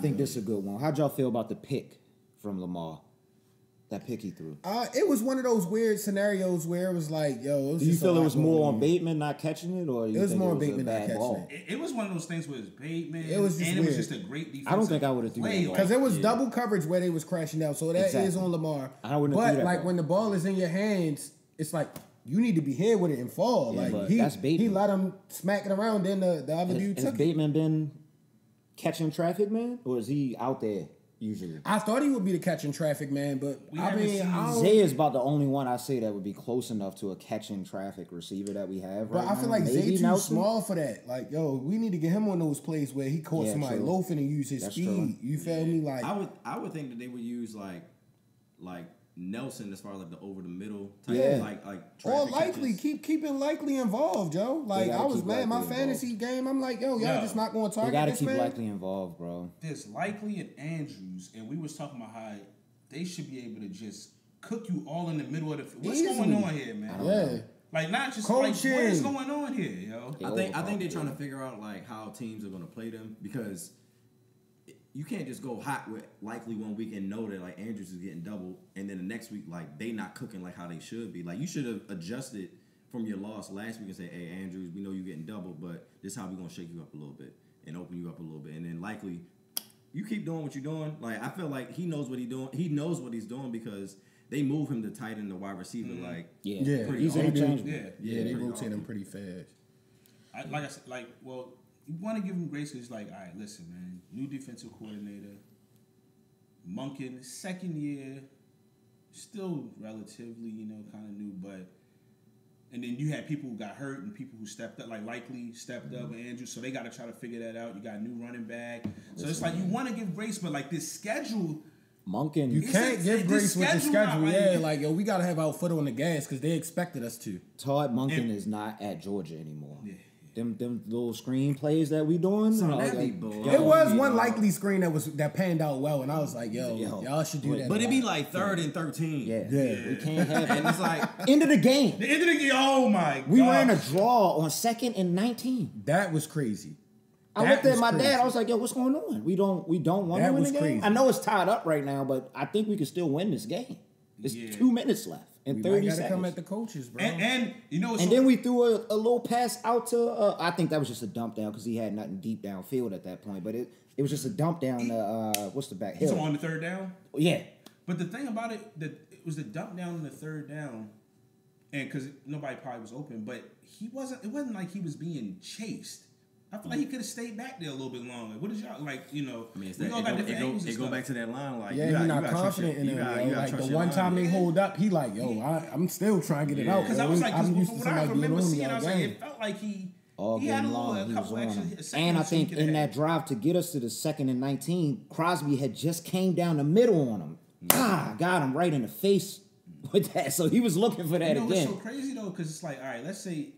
think this is a good one. How'd y'all feel about the pick from Lamar? That pick he threw. It was one of those weird scenarios where it was like, yo, it was Do you just feel a it was lot more going on Bateman not catching it, or you It was think more it was Bateman a not bad catching ball? It was one of those things where it's Bateman. It was just and weird. it was just a great defense. I don't think I would have threw that Because it was double coverage where they was crashing out, so that is on Lamar. I wouldn't have But threw that like ball. when the ball is in your hands, it's like you need to be here with it and fall. Yeah, but Like that's he Bateman. let him smack it around, then the other dude Has took it. Bateman been catching traffic, man, or is he out there usually? I thought he would be the catching traffic man, but I mean, I don't. Zay is about the only one I say that would be close enough to a catching traffic receiver that we have right But I now. feel like Maybe Zay too Nelson? small for that. Like, yo, we need to get him on those plays where he caught Yeah, somebody true. loafing and use his That's speed. true. You feel me? Like, I would think that they would use like Nelson as far as like the over the middle type, Yeah. like or traffic likely catches. keeping likely involved, yo. Like gotta I was keep mad. My Likely fantasy game, I'm like, yo, y'all No. just not going to They target gotta this keep man. Likely involved, bro. There's Likely and Andrews, and we was talking about how they should be able to just cook you all in the middle of the. What's Easily. going on here, man? Yeah. Like not just Coaching. like what is going on here, yo? Yeah. I think they're trying to figure out like how teams are going to play them because you can't just go hot with Likely one week and know that like Andrews is getting double, and then the next week like they not cooking like how they should be. Like you should have adjusted from your loss last week and say, "Hey Andrews, we know you're getting double, but this is how we're gonna shake you up a little bit and open you up a little bit." And then Likely, you keep doing what you're doing. Like I feel like he knows what he's doing. He knows what he's doing because they move him to tight end, the wide receiver. Like Yeah, pretty he's often. interchangeable. Yeah. they pretty rotate often. him pretty fast. Like I said, like well, you want to give him grace because like, all right, listen, man, new defensive coordinator, Monken, second year, still relatively, kind of new, but. And then you had people who got hurt and people who stepped up, like Likely stepped up and Andrews, so they got to try to figure that out. You got a new running back. So it's like you want to give grace, but like this schedule. Monken. You can't give grace with the schedule. not Yeah, like, yo, we got to have our foot on the gas because they expected us to. Todd Monken And- is not at Georgia anymore. Yeah. Them little screen plays that we doing. Son, no, that be like, bull. It was Yeah. one likely screen that panned out well, and I was like, yo, y'all should do that. But a it'd be lot. like 3rd and 13. Yeah. Yeah. We can't have And it. it's like End of the game. The end of the game, oh my God. We were in a draw on 2nd and 19. That was crazy. I That looked at was my crazy. dad. I was like, "Yo, what's going on? We don't want That to win was the game." crazy. I know it's tied up right now, but I think we can still win this game. There's Yeah. 2 minutes left and We 30 might gotta seconds. come at the coaches, bro. And you know, And then we threw a little pass out to. I think that was just a dump down because he had nothing deep downfield at that point. But it was just a dump down. What's the back he's hill? on the third down. Yeah, But the thing about it, that it was the dump down in the third down, and because nobody probably was open, but he wasn't. It wasn't like he was being chased. I feel like he could have stayed back there a little bit longer. What is y'all like? I mean, it's we that, all got different angles. it go back to that line. Like, yeah, you he's got, not you gotta trust confident your- in you him, gotta- yo. you gotta Like trust the your one line. time they hold up, he like, yo, I'm still trying to get it out. Because I was like, I'm used to what I somebody being remember on me seeing, I all was like, game. it felt like he all had game a little, long a he was couple on extra him. seconds And I so he think could in have- that drive to get us to the 2nd and 19, Crosby had just came down the middle on him. Got him right in the face with that. So he was looking for that You know what's again. so crazy though? Because it's like, all right, let's say,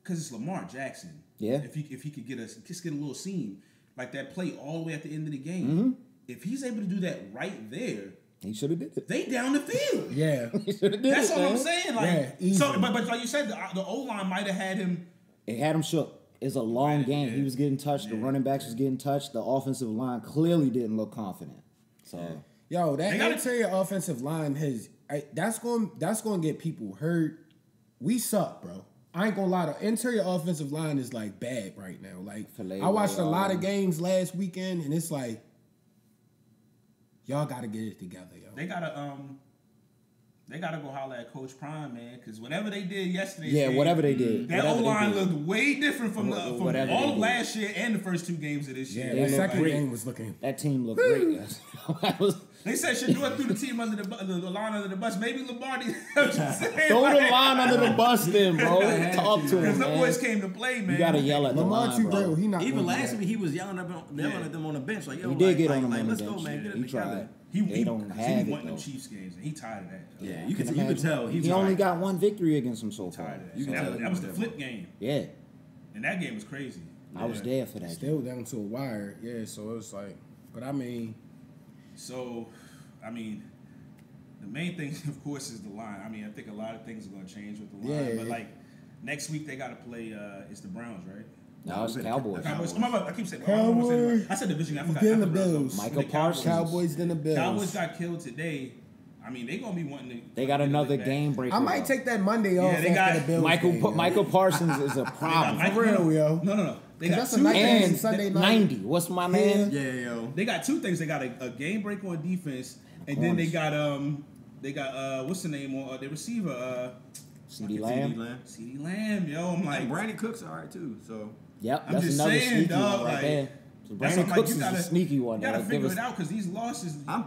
because it's Lamar Jackson. Yeah. If he could get us, just get a little seam like that play all the way at the end of the game. Mm-hmm. If he's able to do that right there, He should have did it. they down the field. Yeah. He should have did That's it, all man. I'm saying. Like, Yeah, easy. so, but like you said, the O line might have had him. It had him shook. It's a long Right, game. yeah. He was getting touched. The running backs was getting touched. The offensive line clearly didn't look confident. So Yo, that They gotta- interior offensive line that's going to get people hurt. We suck, bro. I ain't gonna lie. The interior offensive line is like bad right now. Like Filet I watched a roll. lot of games last weekend, and it's like y'all got to get it together, yo. They gotta go holler at Coach Prime, man, because whatever they did yesterday, yeah, whatever they did, that O whatever they line did. looked way different from Whatever they all of did. last year and the first 2 games of this Yeah, year. They that look second great. game was looking. That team looked great. That was They said Shador threw the team under the line under the bus. Maybe Lombardi. I'm just saying, throw the like, line under the bus, then, bro. Talk to Because him, the man. boys came to play, man. You gotta yell at the Lamar line, too bro. great. He not Even gonna do last that. week, he was yelling at them on the bench. Like, yo, He did like, get like, on him like, on the let's bench. go, man. Get it He together. tried. He They don't because have he it, won them though. Chiefs games, and he tired of that. Yeah, you Can could imagine. tell. He was only like- got one victory against them so far. Tired of that. You can tell That was the he was flip game, Yeah, and that game was crazy. I was there for that. Still down to a wire. Yeah, so it was like, but I mean, So, I mean, the main thing, of course, is the line. I mean, I think a lot of things are going to change with the line. Yeah. But, like, next week they got to play, it's the Browns, right? No, it's Cowboys. Cowboys. Oh, my bad. I keep saying Cowboys. I said division. I forgot. Then the I forgot. Bills. Michael The Parsons. Cowboys then the Bills. Cowboys got killed today. I mean, they gonna be wanting to. They got another back. game breaker. I might take that Monday off they after got the Bills game, yo. Michael Parsons is a They got problem. Mike- For real, yo. No. They 'Cause got that's a two night game, things. Sunday night. 90. What's my man? Yeah, yo. They got two things. They got a game break on defense, and then they got what's the name on the receiver? CD CeeDee Lamb. Lamb. CeeDee Lamb, yo. I'm like, And Brandon Cooks all right too. So Yep, I'm that's just another saying, sneaky dog, one right like, there. So that's Brandon something Cooks you is gotta, a sneaky one. You gotta Like, figure give it us- out because these losses. I'm